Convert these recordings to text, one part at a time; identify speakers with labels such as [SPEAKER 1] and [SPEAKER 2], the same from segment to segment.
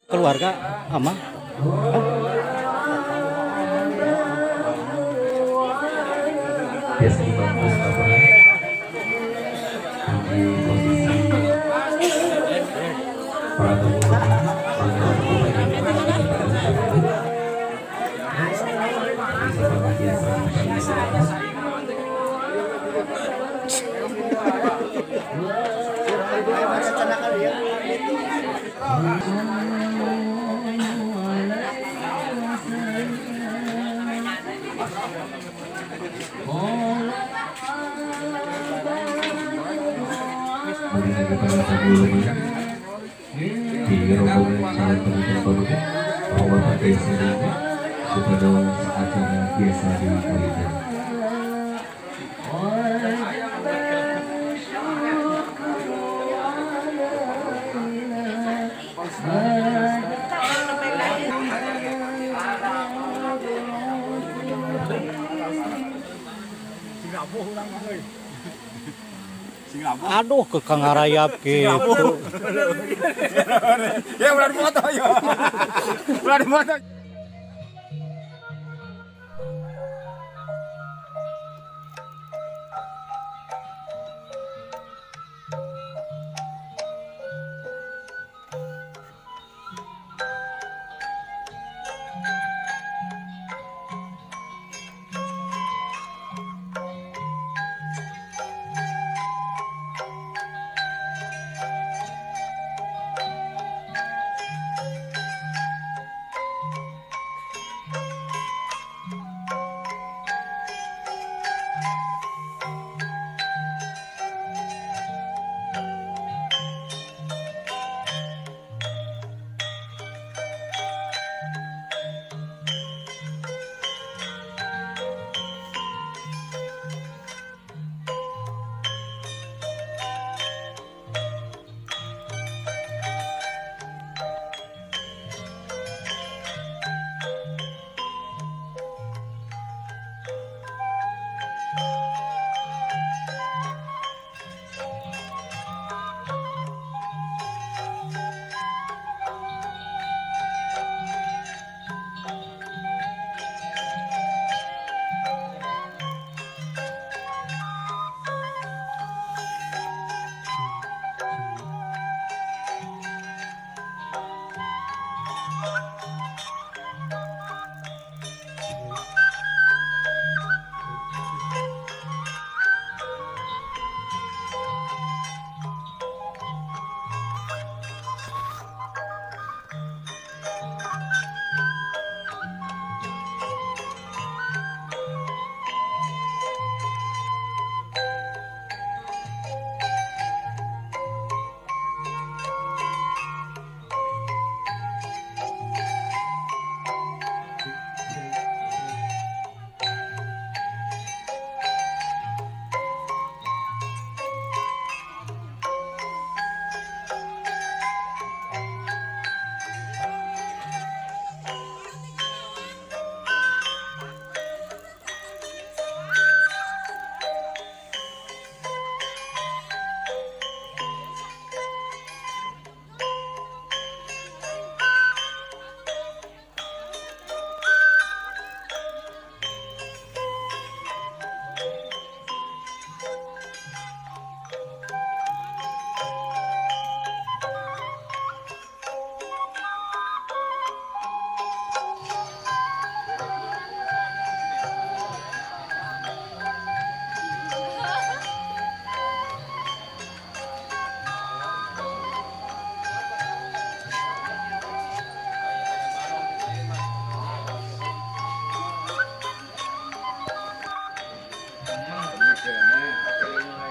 [SPEAKER 1] Keluarga ama.
[SPEAKER 2] Biasa dibantu Mustafa di posisi para di rombongan calon pemimpin barunya bahwa partai sebelumnya kepada acara biasa di Kulitan.
[SPEAKER 1] Aduh ke Kang Arayap gitu.
[SPEAKER 3] Ya udah foto ya. Udah foto.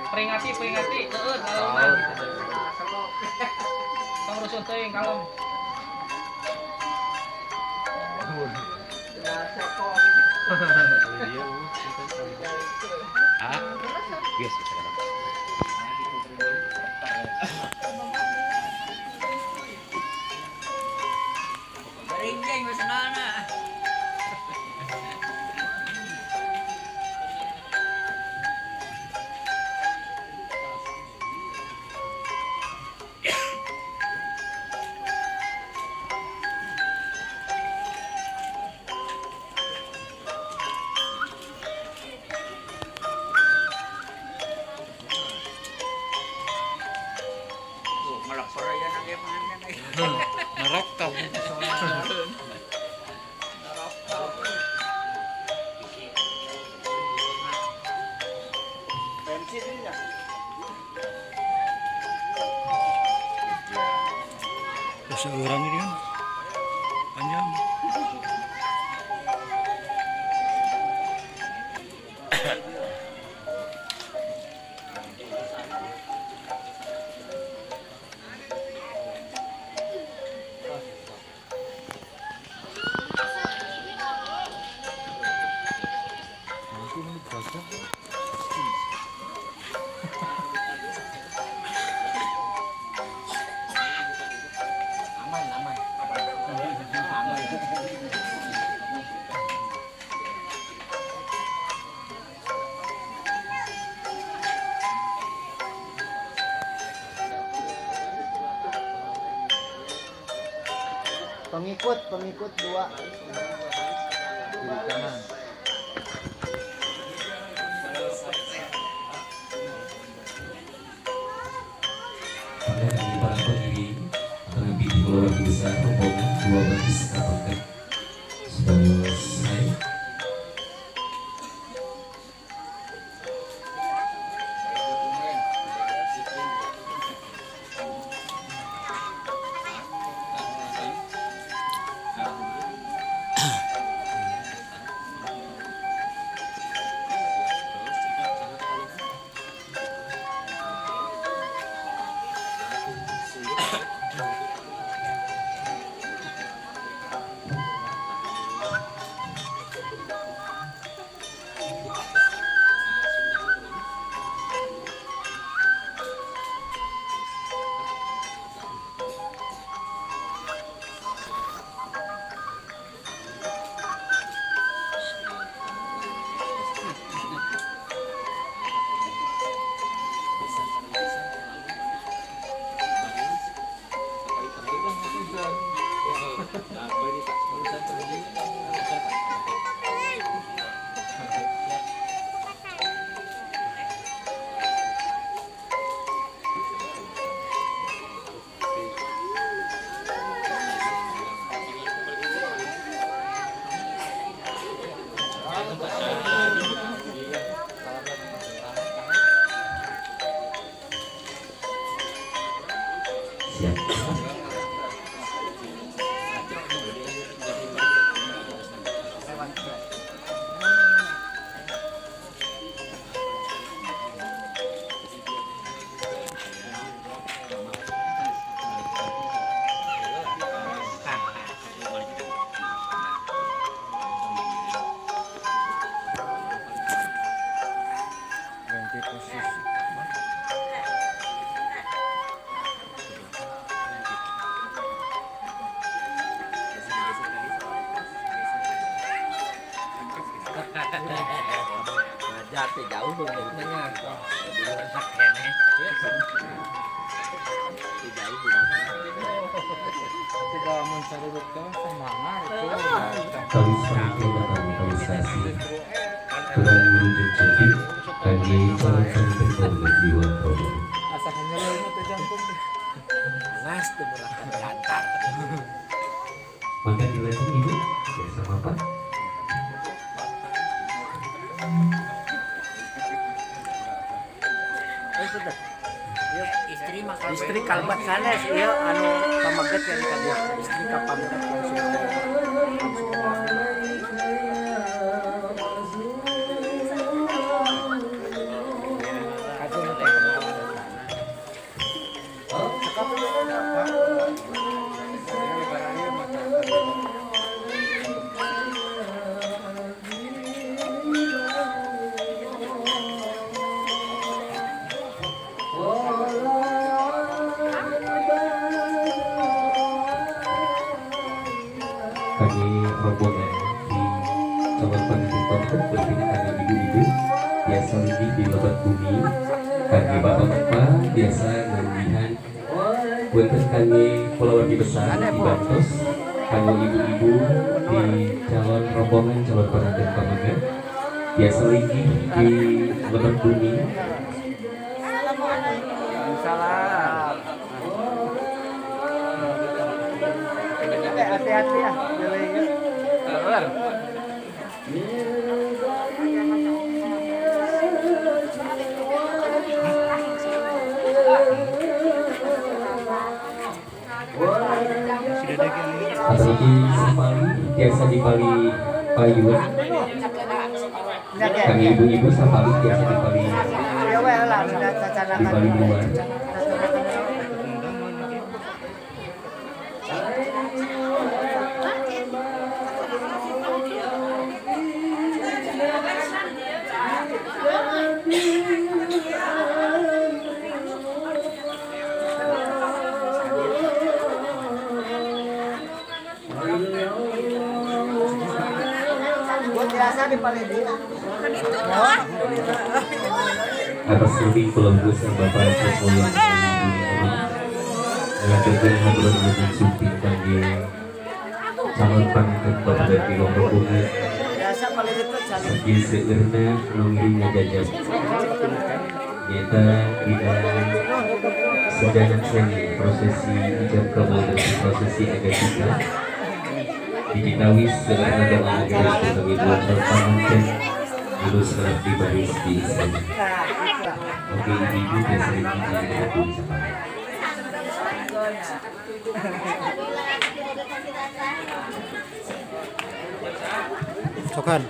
[SPEAKER 4] Peringati, seueur kalongan. Tong rusuh teuing kalong.
[SPEAKER 1] Yes.
[SPEAKER 4] Berinjing wis nana.
[SPEAKER 1] Nerok tau. Seorang ini kan panjang.
[SPEAKER 5] Pengikut dua kiri kanan.
[SPEAKER 2] Pada kali para pendiri akan lebih di keluarga besar rombongan 2 baris kapakan sudah selesai. Siap.
[SPEAKER 5] Ganti posisi.
[SPEAKER 3] Jatuh jauh bentuknya.
[SPEAKER 5] Tidak mencari betul semangat itu.
[SPEAKER 2] Kami semakin kalisasi Tuhan Guru dan Cipik kami calon sampai oleh Jiwa Promo.
[SPEAKER 5] Asa hanya itu teh jantung.
[SPEAKER 3] Panas tuh merakan jantar.
[SPEAKER 2] Maka dilatih ibu biasa apa?
[SPEAKER 5] Sudah.
[SPEAKER 3] Istri kalbat sanes ieu anu pamaget yang kada istri ka pamaget langsung.
[SPEAKER 2] Kami rombongan di calon pengantin pondok berpindah ibu-ibu biasa lagi di lebat bumi. Kami bapak-bapak biasa ngambihan untuk kami keluarga besar di Bantos. Kami ibu-ibu di calon rombongan calon pengantin pondok biasa lagi di lebat bumi.
[SPEAKER 5] Salam.
[SPEAKER 3] hati-hati ya.
[SPEAKER 4] Heeh.
[SPEAKER 1] Sudah ada kali.
[SPEAKER 2] Atau di Sapali biasa di Bali Payuan. Kami ibu-ibu Sapali biasa di Bali
[SPEAKER 3] Ya wae lah sudah
[SPEAKER 2] di
[SPEAKER 3] cacanakan.
[SPEAKER 2] Bali luar.
[SPEAKER 3] Buat biasa di Paledi.
[SPEAKER 2] Atas lebih pelembus yang Bapak Jokowi yang ini mengadakan ngobrol dengan syuting bagi calon pangkat Bapak dari Lombok Bumi
[SPEAKER 3] Biasa Paledi itu jalan.
[SPEAKER 2] segi segerna nunggu ngajajak nyata tidak sedang seni prosesi ijab kabul dan prosesi agatika dikitawis segerna doa agar sebagai buat pangkat terus kerap di baris di Islam. Oke, ibu biasa dipuji aku bisa.
[SPEAKER 5] Cokan.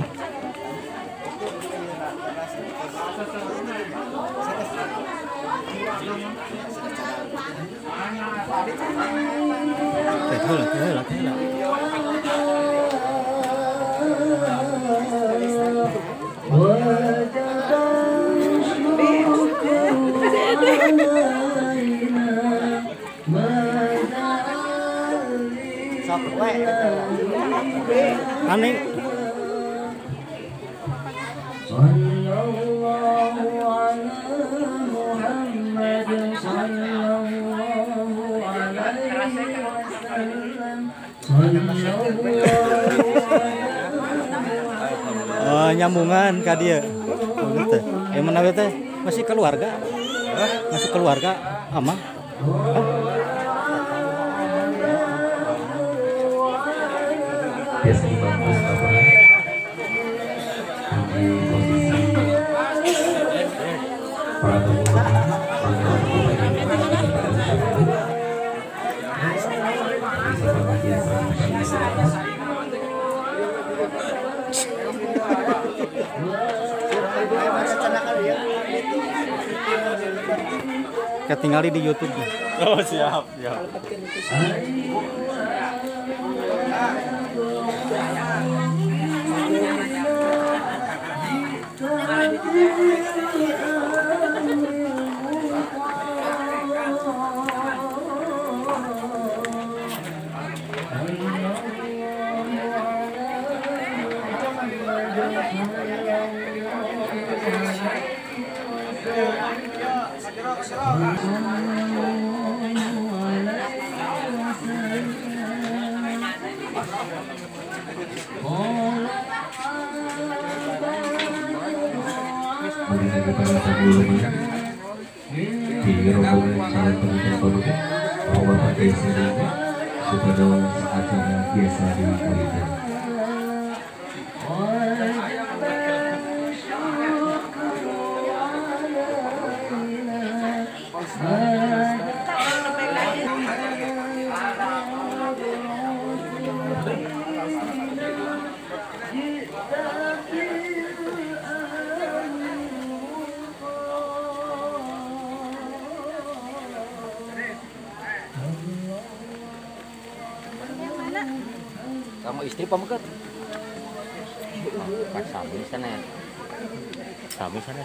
[SPEAKER 3] Sok wae.
[SPEAKER 5] Aneh. Oh, nyambungan ka dia. Oh, gitu. Yang mana teh? Masih keluarga? Masih keluarga ama?
[SPEAKER 2] Biasa dibagus apa? Di posisi para tamu
[SPEAKER 5] Ketinggali di YouTube.
[SPEAKER 6] Oh siap, siap.
[SPEAKER 2] mengenai para tamu di rombongan calon pengantin pemuda bahwa pada sini sudah acara biasa dimulai.
[SPEAKER 3] Kamu istri pemegat? Pas sami sana ya. Sami sana.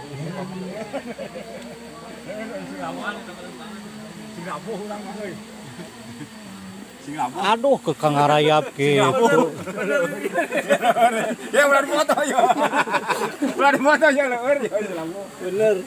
[SPEAKER 5] Aduh, ke Kang Arayap gitu.
[SPEAKER 6] Ya udah foto ya. Udah foto ya leur ya.
[SPEAKER 5] Bener.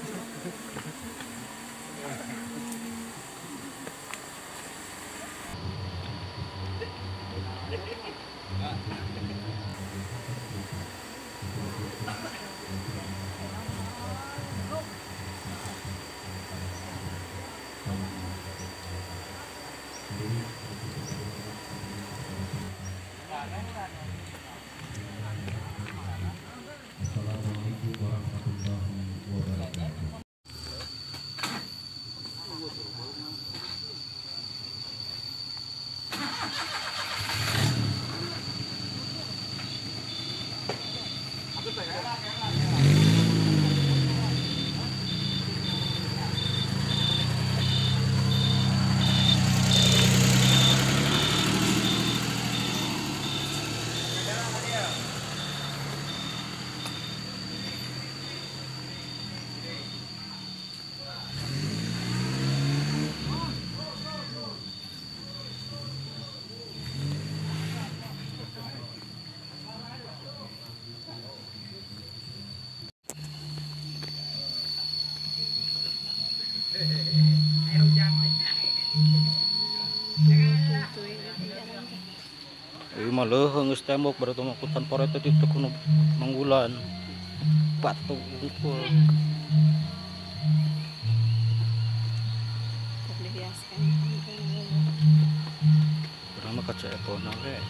[SPEAKER 5] Ieu mah leuheung geus tembok berarti mah kutan porete itu kuno manggulan. Batu unggul.
[SPEAKER 1] Dihiaskan.
[SPEAKER 5] Urang mah kaca epona we.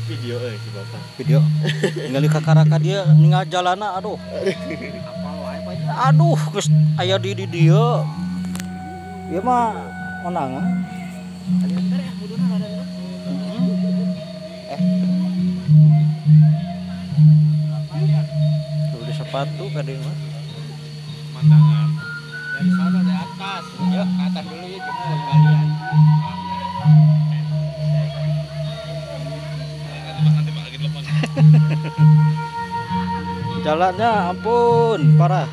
[SPEAKER 6] Video si Bapak.
[SPEAKER 5] Video ningali kakaraka dia ningal jalana aduh. Aduh geus aya di dieu. Ieu mah menangan. Tuh di sepatu ka dieu mah.
[SPEAKER 6] Pemandangan dari sana di atas. Ya, ke atas dulu ya jemput kalian.
[SPEAKER 5] Jalannya ampun parah.